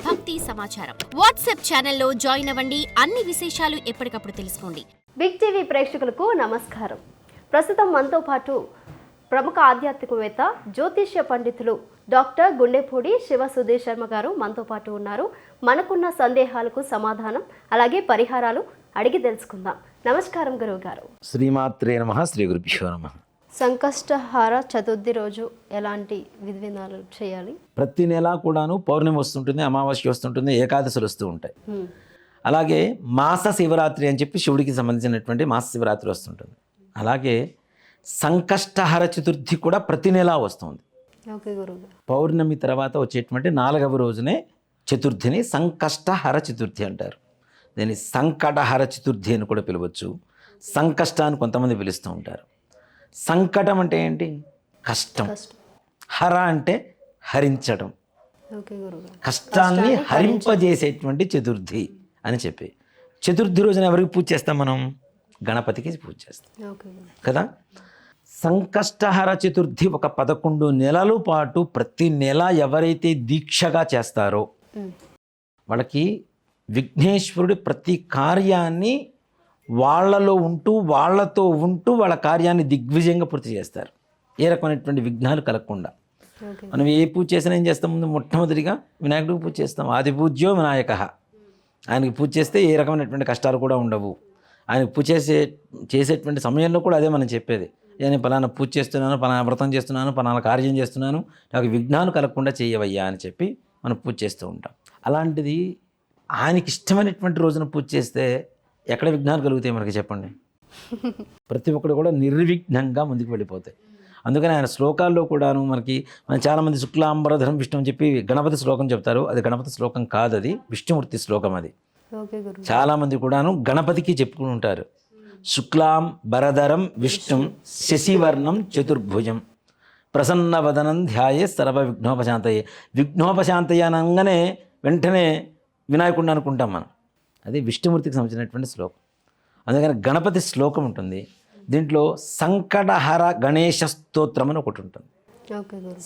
భక్తి సమాచారం వాట్సాప్ ఛానల్లో జాయిన్ అవ్వండి. అన్ని విశేషాలు ఎప్పటికప్పుడు తెలుసుకోండి. బిగ్ టీవీ ప్రేక్షకులకు నమస్కారం. ప్రస్తుతం మనతో పాటు ప్రముఖ ఆధ్యాత్మికవేత్త జ్యోతిష్య పండితులు డాక్టర్ గుండెపూడి శివ సుధీర్ శర్మ గారు మనతో పాటు ఉన్నారు. మనకున్న సందేహాలకు సమాధానం అలాగే పరిహారాలు అడిగి తెలుసుకుందాం. నమస్కారం గురువు గారు. శ్రీమాత్రే నమః. శ్రీ గురుభ్యో నమః. సంకష్టహార చతుర్థి రోజు ఎలాంటి విధి విధానాలు చేయాలి? ప్రతి నెల కూడాను పౌర్ణమి వస్తుంటుంది, అమావాస్య వస్తుంటుంది, ఏకాదశులు వస్తూ ఉంటాయి. అలాగే మాస శివరాత్రి అని చెప్పి శివుడికి సంబంధించినటువంటి మాస శివరాత్రి వస్తుంటుంది. అలాగే సంకష్టహర చతుర్థి కూడా ప్రతి నెల వస్తుంది. ఓకే గురువు. పౌర్ణమి తర్వాత వచ్చేటువంటి 4వ రోజునే చతుర్థిని సంకష్టహర చతుర్థి అంటారు. దీన్ని సంకటహర చతుర్థి అని కూడా పిలవచ్చు. సంకష్టాన్ని కొంతమంది పిలుస్తూ ఉంటారు. సంకటం అంటే ఏంటి? కష్టం. హర అంటే హరించడం, కష్టాన్ని హరింపజేసేటువంటి చతుర్థి అని చెప్పి. చతుర్థి రోజున ఎవరికి పూజ చేస్తాం? మనం గణపతికి పూజ చేస్తాం కదా. సంకష్టహర చతుర్థి ఒక 11 నెలల పాటు ప్రతి నెల ఎవరైతే దీక్షగా చేస్తారో వాళ్ళకి విఘ్నేశ్వరుడి ప్రతి కార్యాన్ని వాళ్ళలో ఉంటూ వాళ్ళతో ఉంటూ వాళ్ళ కార్యాన్ని దిగ్విజయంగా పూర్తి చేస్తారు. ఏ రకమైనటువంటి విఘ్నాలు కలగకుండా. మనం ఏ పూజ చేసినా ఏం చేస్తాం? ముందు మొట్టమొదటిగా వినాయకుడికి పూజ చేస్తాం. ఆది పూజ్యో వినాయకః. ఆయనకి పూజ చేస్తే ఏ రకమైనటువంటి కష్టాలు కూడా ఉండవు. ఆయనకు పూజ చేసేటువంటి సమయంలో కూడా అదే మనం చెప్పేది. నేను పలానా పూజ చేస్తున్నాను, పలానా వ్రతం చేస్తున్నాను, పలానా కార్యం చేస్తున్నాను, నాకు విఘ్నాలు కలగకుండా చేయవయ్యా అని చెప్పి మనం పూజ చేస్తూ ఉంటాం. అలాంటిది ఆయనకి ఇష్టమైనటువంటి రోజున పూజ చేస్తే ఎక్కడ విఘ్నాలు కలుగుతాయి మనకి చెప్పండి? ప్రతి ఒక్కరు కూడా నిర్విఘ్నంగా ముందుకు వెళ్ళిపోతాయి. అందుకని ఆయన శ్లోకాల్లో కూడాను మనం చాలామంది శుక్లాంబరధరం విష్ణు అని చెప్పి గణపతి శ్లోకం చెప్తారు. అది గణపతి శ్లోకం కాదు, అది విష్ణుమూర్తి శ్లోకం. అది చాలామంది కూడాను గణపతికి చెప్పుకుని ఉంటారు. శుక్లాం బరధరం విష్ణుం శశివర్ణం చతుర్భుజం ప్రసన్నవదనం ధ్యాయే సర్వ విఘ్నోపశాంతయే. విఘ్నోపశాంతయ అనగానే వెంటనే వినాయకుడిని అనుకుంటాం మనం. అది విష్ణుమూర్తికి సంబంధించినటువంటి శ్లోకం. అందుకని గణపతి శ్లోకం ఉంటుంది. దీంట్లో సంకటహర గణేశ స్తోత్రం అని ఒకటి ఉంటుంది.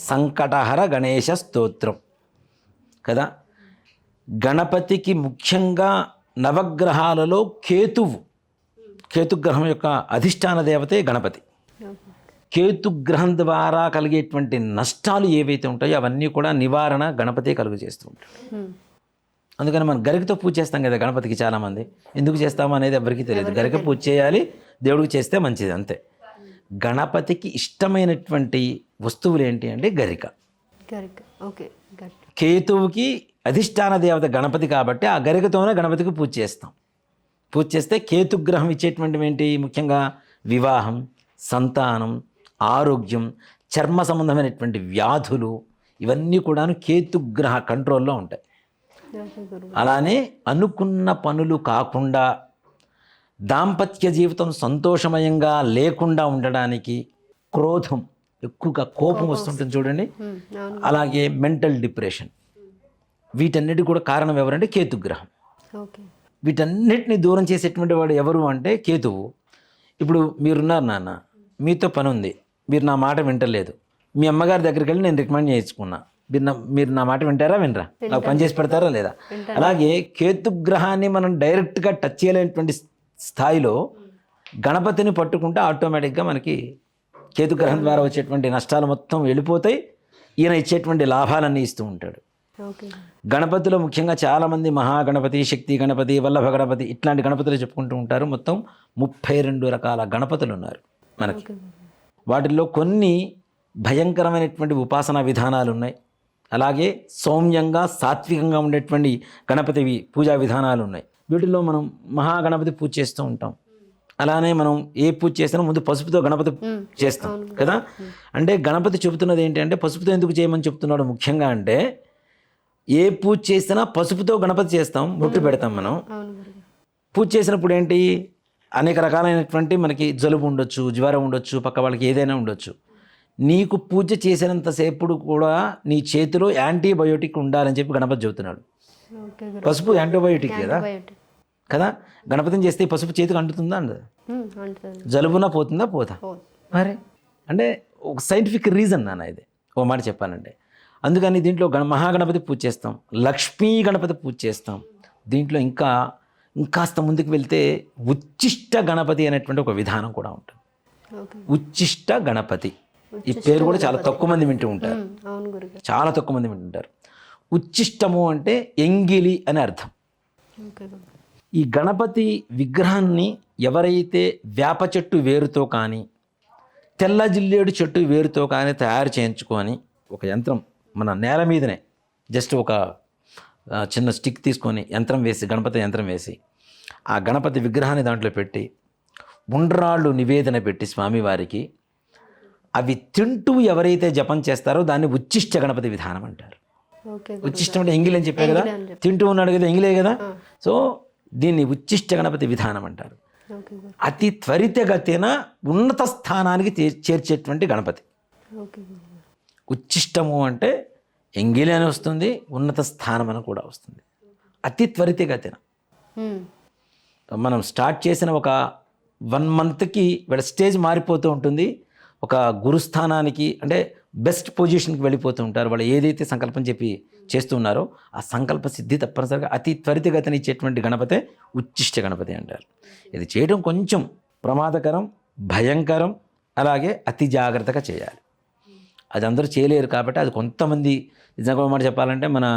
సంకటహర గణేశ స్తోత్రం కదా. గణపతికి ముఖ్యంగా నవగ్రహాలలో కేతుగ్రహం యొక్క అధిష్టాన దేవతే గణపతి. కేతుగ్రహం ద్వారా కలిగేటువంటి నష్టాలు ఏవైతే ఉంటాయో అవన్నీ కూడా నివారణ గణపతి కలుగు చేస్తూ ఉంటాడు. అందుకని మనం గరికతో పూజ చేస్తాం కదా గణపతికి. చాలామంది ఎందుకు చేస్తాము అనేది ఎవరికీ తెలియదు. గరిక పూజ చేయాలి, దేవుడికి చేస్తే మంచిది, అంతే. గణపతికి ఇష్టమైనటువంటి వస్తువులు ఏంటి అంటే గరిక. కేతువుకి అధిష్టాన దేవత గణపతి కాబట్టి ఆ గరికతోనే గణపతికి పూజ చేస్తాం. పూజ చేస్తే కేతుగ్రహం ఇచ్చేటువంటివి ఏంటి? ముఖ్యంగా వివాహం, సంతానం, ఆరోగ్యం, చర్మ సంబంధమైనటువంటి వ్యాధులు, ఇవన్నీ కూడాను కేతుగ్రహ కంట్రోల్లో ఉంటాయి. అలానే అనుకున్న పనులు కాకుండా దాంపత్య జీవితం సంతోషమయంగా లేకుండా ఉండడానికి క్రోధం, ఎక్కువగా కోపం వస్తుంటుంది చూడండి, అలాగే మెంటల్ డిప్రెషన్, వీటన్నిటి కూడా కారణం ఎవరంటే కేతుగ్రహం. వీటన్నిటిని దూరం చేసేటువంటి వాడు ఎవరు అంటే కేతువు. ఇప్పుడు మీరున్నారు నాన్న, మీతో పని ఉంది, మీరు నా మాట వింటలేదు, మీ అమ్మగారి దగ్గరికి వెళ్ళి నేను రికమెండ్ చేయించుకున్నా, మీరు నా మాట వింటారా వినరా, నాకు పని చేసి పెడతారా లేదా? అలాగే కేతుగ్రహాన్ని మనం డైరెక్ట్గా టచ్ చేయలేనటువంటి స్థాయిలో గణపతిని పట్టుకుంటే ఆటోమేటిక్గా మనకి కేతుగ్రహం ద్వారా వచ్చేటువంటి నష్టాలు మొత్తం వెళ్ళిపోతాయి. ఈయన ఇచ్చేటువంటి లాభాలన్నీ ఇస్తూ ఉంటాడు. గణపతిలో ముఖ్యంగా చాలామంది మహాగణపతి, శక్తి గణపతి, వల్లభ గణపతి ఇట్లాంటి గణపతులు చెప్పుకుంటూ ఉంటారు. మొత్తం 32 రకాల గణపతులు ఉన్నారు మనకి. వాటిల్లో కొన్ని భయంకరమైనటువంటి ఉపాసనా విధానాలు ఉన్నాయి. అలాగే సౌమ్యంగా సాత్వికంగా ఉండేటువంటి గణపతి పూజా విధానాలు ఉన్నాయి. వీటిల్లో మనం మహాగణపతి పూజ చేస్తూ ఉంటాం. అలానే మనం ఏ పూజ చేసినా ముందు పసుపుతో గణపతి చేస్తాం కదా. అంటే గణపతి చెబుతున్నది ఏంటి అంటే పసుపుతో ఎందుకు చేయమని చెప్తున్నాడు ముఖ్యంగా అంటే, ఏ పూజ చేసినా పసుపుతో గణపతి చేస్తాం, బొట్టు పెడతాం మనం. పూజ చేసినప్పుడు ఏంటి, అనేక రకాలైనటువంటి మనకి జలుబు ఉండొచ్చు, జ్వరం ఉండొచ్చు, పక్క వాళ్ళకి ఏదైనా ఉండొచ్చు. నీకు పూజ చేసినంతసేపుడు కూడా నీ చేతిలో యాంటీబయోటిక్ ఉండాలని చెప్పి గణపతి చెబుతున్నాడు. పసుపు యాంటీబయోటిక్ కదా. గణపతిని చేస్తే పసుపు చేతికి అంటుతుందా? అండి జలుబున పోతుందా? పోదా మరి. అంటే ఒక సైంటిఫిక్ రీజన్ నాన్న ఇది, ఓ మాట చెప్పానంటే. అందుకని దీంట్లో మహాగణపతి పూజ చేస్తాం, లక్ష్మీ గణపతి పూజ చేస్తాం. దీంట్లో ఇంకాస్త ముందుకు వెళ్తే ఉచ్చిష్ట గణపతి అనేటువంటి ఒక విధానం కూడా ఉంటుంది. ఓకే. ఉచ్చిష్ట గణపతి ఈ పేరు కూడా చాలా తక్కువ మంది వింటూ ఉంటారు, అవును గురుగారు. చాలా తక్కువ మంది వింటుంటారు. ఉచ్చిష్టము అంటే ఎంగిలి అని అర్థం. ఓకే గురుగారు. ఈ గణపతి విగ్రహాన్ని ఎవరైతే వేప చెట్టు వేరుతో కానీ తెల్ల జిల్లేడు చెట్టు వేరుతో కానీ తయారు చేయించుకొని ఒక యంత్రం మన నేల మీదనే జస్ట్ ఒక చిన్న స్టిక్ తీసుకొని యంత్రం వేసి, గణపతి యంత్రం వేసి ఆ గణపతి విగ్రహాన్ని దాంట్లో పెట్టి ఉండ్రాళ్ళు నివేదన పెట్టి స్వామివారికి అవి తింటూ ఎవరైతే జపం చేస్తారో దాన్ని ఉచ్చిష్ట గణపతి విధానం అంటారు. ఓకే. ఉచ్చిష్టం అంటే ఎంగిలి అని చెప్పారు కదా, తింటూ ఉన్నాడు కదా ఎంగిలే కదా, సో దీన్ని ఉచ్చిష్ట గణపతి విధానం అంటారు. ఓకే గురు. అతి త్వరితగతిన ఉన్నత స్థానానికి చేర్చేటువంటి గణపతి. ఓకే గురుగారు. ఉచ్చిష్టము అంటే ఎంగిలి అని వస్తుంది, ఉన్నత స్థానం అని కూడా వస్తుంది. అతి త్వరితగతిన మనం స్టార్ట్ చేసిన ఒక 1 మంత్కి వీళ్ళ స్టేజ్ మారిపోతూ ఉంటుంది. ఒక గురుస్థానానికి అంటే బెస్ట్ పొజిషన్కి వెళ్ళిపోతూ ఉంటారు. వాళ్ళు ఏదైతే సంకల్పం చెప్పి చేస్తున్నారో ఆ సంకల్ప సిద్ధి తప్పనిసరిగా అతి త్వరితగతిన ఇచ్చేటువంటి గణపతే ఉచ్చిష్ట గణపతి అంటారు. ఇది చేయడం కొంచెం ప్రమాదకరం, భయంకరం, అలాగే అతి జాగ్రత్తగా చేయాలి. అది అందరూ చేయలేరు కాబట్టి అది కొంతమంది, నిజంగా మాట చెప్పాలంటే మన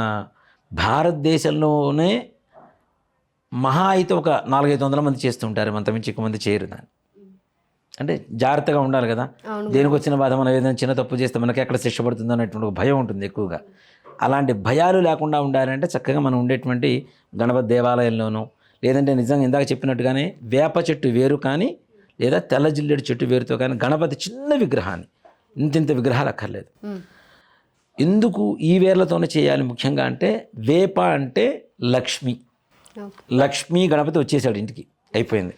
భారతదేశంలోనే మహా అయితే ఒక 400-500 మంది చేస్తుంటారు, అంతమించి ఎక్కువ మంది చేయరు దాన్ని. అంటే జాగ్రత్తగా ఉండాలి కదా, దేనికి వచ్చిన బాధ, మనం ఏదైనా చిన్న తప్పు చేస్తే మనకి ఎక్కడ శిక్ష పడుతుందో అనేటువంటి ఒక భయం ఉంటుంది ఎక్కువగా. అలాంటి భయాలు లేకుండా ఉండాలంటే చక్కగా మనం ఉండేటువంటి గణపతి దేవాలయంలోనూ, లేదంటే నిజంగా ఇందాక చెప్పినట్టుగానే వేప చెట్టు వేరు కానీ లేదా తెల్ల జిల్లేడు చెట్టు వేరుతో కానీ గణపతి చిన్న విగ్రహాన్ని, ఇంత విగ్రహాలు అక్కర్లేదు. ఎందుకు ఈ వేర్లతోనే చేయాలి ముఖ్యంగా అంటే, వేప అంటే లక్ష్మి, లక్ష్మీ గణపతి వచ్చేసాడు ఇంటికి, అయిపోయింది.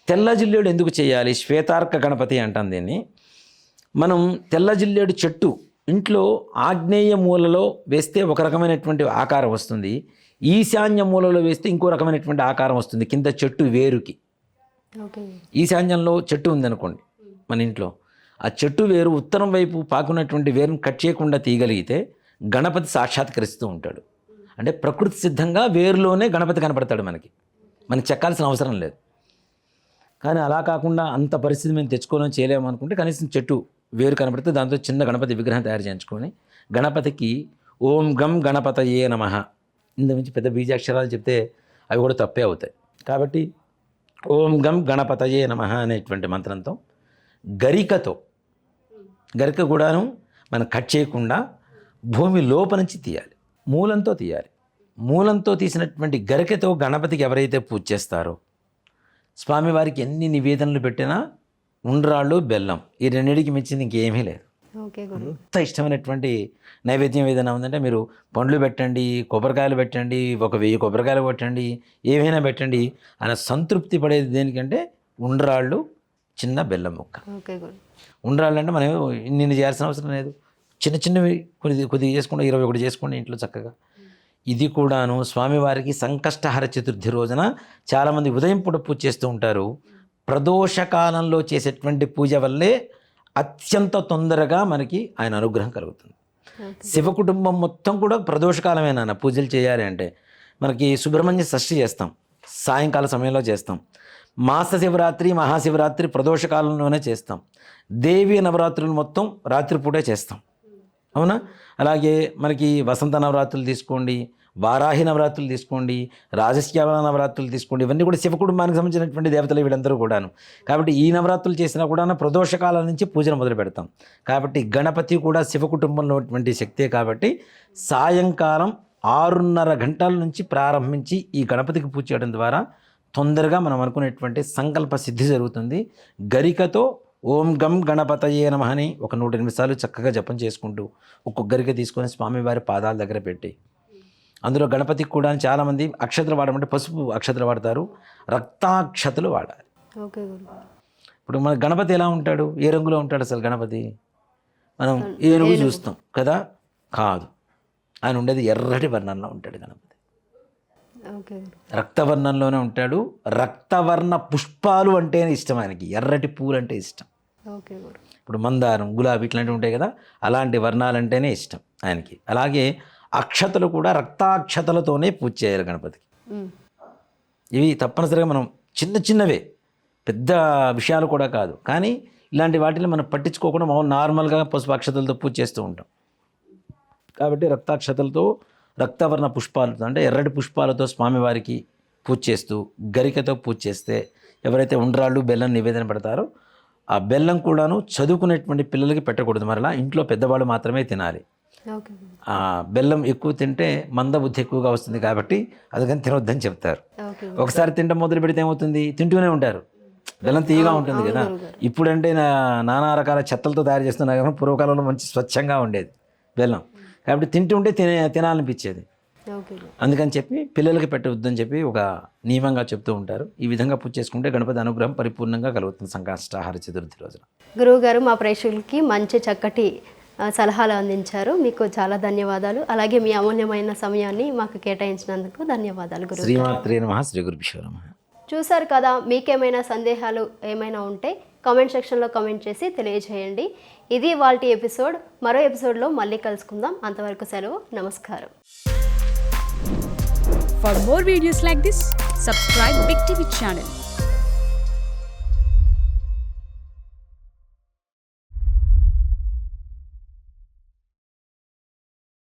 తెల్ల జిల్లేడు ఎందుకు చేయాలి, శ్వేతార్క గణపతి అంటాం దీన్ని. మనం తెల్ల జిల్లేడు చెట్టు ఇంట్లో ఆగ్నేయ మూలలో వేస్తే ఒక రకమైనటువంటి ఆకారం వస్తుంది, ఈశాన్య మూలలో వేస్తే ఇంకో రకమైనటువంటి ఆకారం వస్తుంది కింద చెట్టు వేరుకి. ఈశాన్యంలో చెట్టు ఉందనుకోండి మన ఇంట్లో, ఆ చెట్టు వేరు ఉత్తరం వైపు పాకున్నటువంటి వేరును కట్ చేయకుండా తీయగలిగితే గణపతి సాక్షాత్కరిస్తూ ఉంటాడు. అంటే ప్రకృతి సిద్ధంగా వేరులోనే గణపతి కనపడతాడు మనకి, మనకి చెక్కాల్సిన అవసరం లేదు. కానీ అలా కాకుండా అంత పరిస్థితి మేము తెచ్చుకోవాలని చేయలేము అనుకుంటే కనీసం చెట్టు వేరు కనపడితే దాంతో చిన్న గణపతి విగ్రహం తయారు చేయించుకొని గణపతికి ఓం గం గణపతయే నమః, ఇందు నుంచి పెద్ద బీజాక్షరాలు చెప్తే అవి కూడా తప్పే అవుతాయి. కాబట్టి ఓం గం గణపతయే నమః అనేటువంటి మంత్రంతో గరికతో, గరిక కూడాను మనం కట్ చేయకుండా భూమి లోప నుంచి తీయాలి, మూలంతో తీయాలి. మూలంతో తీసినటువంటి గరికతో గణపతికి ఎవరైతే పూజ చేస్తారో స్వామివారికి ఎన్ని నివేదనలు పెట్టినా ఉండ్రాళ్ళు బెల్లం ఈ రెండింటికి మించింది ఇంకేమీ లేదు. అంత ఇష్టమైనటువంటి నైవేద్యం ఏదైనా ఉందంటే మీరు పండ్లు పెట్టండి, కొబ్బరికాయలు పెట్టండి, ఒక 1000 కొబ్బరికాయలు పెట్టండి, ఏమైనా పెట్టండి, ఆయన సంతృప్తి పడేది దేనికంటే ఉండ్రాళ్ళు, చిన్న బెల్లం ముక్క. ఉండ్రాళ్ళు అంటే మనం నిన్ను చేయాల్సిన అవసరం లేదు, చిన్నవి కొద్దిగా చేసుకోండి, 21 చేసుకోండి ఇంట్లో చక్కగా. ఇది కూడాను స్వామివారికి సంకష్టహర చతుర్థి రోజున చాలామంది ఉదయం పూట పూజ చేస్తూ ఉంటారు. ప్రదోషకాలంలో చేసేటువంటి పూజ వల్లే అత్యంత తొందరగా మనకి ఆయన అనుగ్రహం కలుగుతుంది. శివ కుటుంబం మొత్తం కూడా ప్రదోషకాలమేనా పూజలు చేయాలి అంటే, మనకి సుబ్రహ్మణ్య షష్ఠి చేస్తాం, సాయంకాల సమయంలో చేస్తాం. మాస శివరాత్రి, మహాశివరాత్రి ప్రదోషకాలంలోనే చేస్తాం. దేవి నవరాత్రులు మొత్తం రాత్రిపూటే చేస్తాం, అవునా? అలాగే మనకి వసంత నవరాత్రులు తీసుకోండి, వారాహి నవరాత్రులు తీసుకోండి, రాజశ్యామల నవరాత్రులు తీసుకోండి, ఇవన్నీ కూడా శివ కుటుంబానికి సంబంధించినటువంటి దేవతలు వీళ్ళందరూ కూడాను. కాబట్టి ఈ నవరాత్రులు చేసినా కూడా ప్రదోషకాలం నుంచి పూజను మొదలు పెడతాం. కాబట్టి గణపతి కూడా శివ కుటుంబంలో ఉన్నటువంటి శక్తే. కాబట్టి సాయంకాలం 6:30 గంటల నుంచి ప్రారంభించి ఈ గణపతికి పూజ చేయడం ద్వారా తొందరగా మనం అనుకునేటువంటి సంకల్ప సిద్ధి జరుగుతుంది. గరికతో ఓం గం గణపతయే నమః అని ఒక 108 సార్లు చక్కగా జపం చేసుకుంటూ ఒక్కొక్క గరిక తీసుకొని స్వామివారి పాదాల దగ్గర పెట్టి, అందులో గణపతికి కూడా చాలామంది అక్షతలు వాడమంటే పసుపు అక్షతలు వాడతారు, రక్తాక్షతలు వాడాలి. ఇప్పుడు మన గణపతి ఎలా ఉంటాడు, ఏ రంగులో ఉంటాడు అసలు గణపతి? మనం ఏనుగు చూస్తాం కదా, కాదు, ఆయన ఉండేది ఎర్రటి వర్ణంలో ఉంటాడు గణపతి. రక్తవర్ణంలోనే ఉంటాడు. రక్తవర్ణ పుష్పాలు అంటే ఇష్టం ఆయనకి, ఎర్రటి పూలు అంటే ఇష్టం. ఇప్పుడు మందారం, గులాబీ ఇట్లాంటివి ఉంటాయి కదా, అలాంటి వర్ణాలంటేనే ఇష్టం ఆయనకి. అలాగే అక్షతలు కూడా రక్తాక్షతలతోనే పూజ చేయాలి గణపతికి. ఇవి తప్పనిసరిగా మనం చిన్నవే, పెద్ద విషయాలు కూడా కాదు, కానీ ఇలాంటి వాటిని మనం పట్టించుకోకుండా మామూలు నార్మల్గా పసుపు అక్షతలతో పూజ చేస్తూ ఉంటాం. కాబట్టి రక్తాక్షతలతో, రక్తవర్ణ పుష్పాలతో అంటే ఎర్రటి పుష్పాలతో స్వామివారికి పూజ చేస్తూ, గరికతో పూజ చేస్తే ఎవరైతే ఉండ్రాళ్ళు బెల్లం నివేదన పెడతారో ఆ బెల్లం కూడాను చదువుకునేటువంటి పిల్లలకి పెట్టకూడదు, మరలా ఇంట్లో పెద్దవాళ్ళు మాత్రమే తినాలి. ఆ బెల్లం ఎక్కువ తింటే మందబుద్ధి ఎక్కువగా వస్తుంది కాబట్టి అందుకని తినొద్దని చెప్తారు. ఒకసారి తింటం మొదలు పెడితే ఏమవుతుంది, తింటూనే ఉంటారు. బెల్లం తీయగా ఉంటుంది కదా. ఇప్పుడంటే నానా రకాల చెత్తలతో తయారు చేస్తున్నారు కానీ పూర్వకాలంలో మంచి స్వచ్ఛంగా ఉండేది బెల్లం, కాబట్టి తింటుంటే తినాలనిపించేది. అందుకని చెప్పి పిల్లలకి పెట్టవద్దని చెప్పి ఒక నియమంగా చెప్తూ ఉంటారు. ఈ విధంగా పూజ చేసుకుంటే గణపతి అనుగ్రహం పరిపూర్ణంగా కలుగుతుంది సంకష్టాహార చతుర్థి రోజున. గురువు గారు మా ప్రేక్షకులకి మంచి చక్కటి సలహాలు అందించారు. మీకు చాలా ధన్యవాదాలు. అలాగే మీ అమూల్యమైన సమయాన్ని మాకు కేటాయించినందుకు ధన్యవాదాలు గురువు. శ్రీమాత్రే నమః. శ్రీ గురుభ్యో నమః. చూశారు కదా, మీకేమైనా సందేహాలు ఏమైనా ఉంటే కామెంట్ సెక్షన్లో కామెంట్ చేసి తెలియజేయండి. ఇది ఇవాల్టి ఎపిసోడ్. మరో ఎపిసోడ్లో మళ్ళీ కలుసుకుందాం. అంతవరకు సెలవు. నమస్కారం. For more videos like this, subscribe Big TV channel.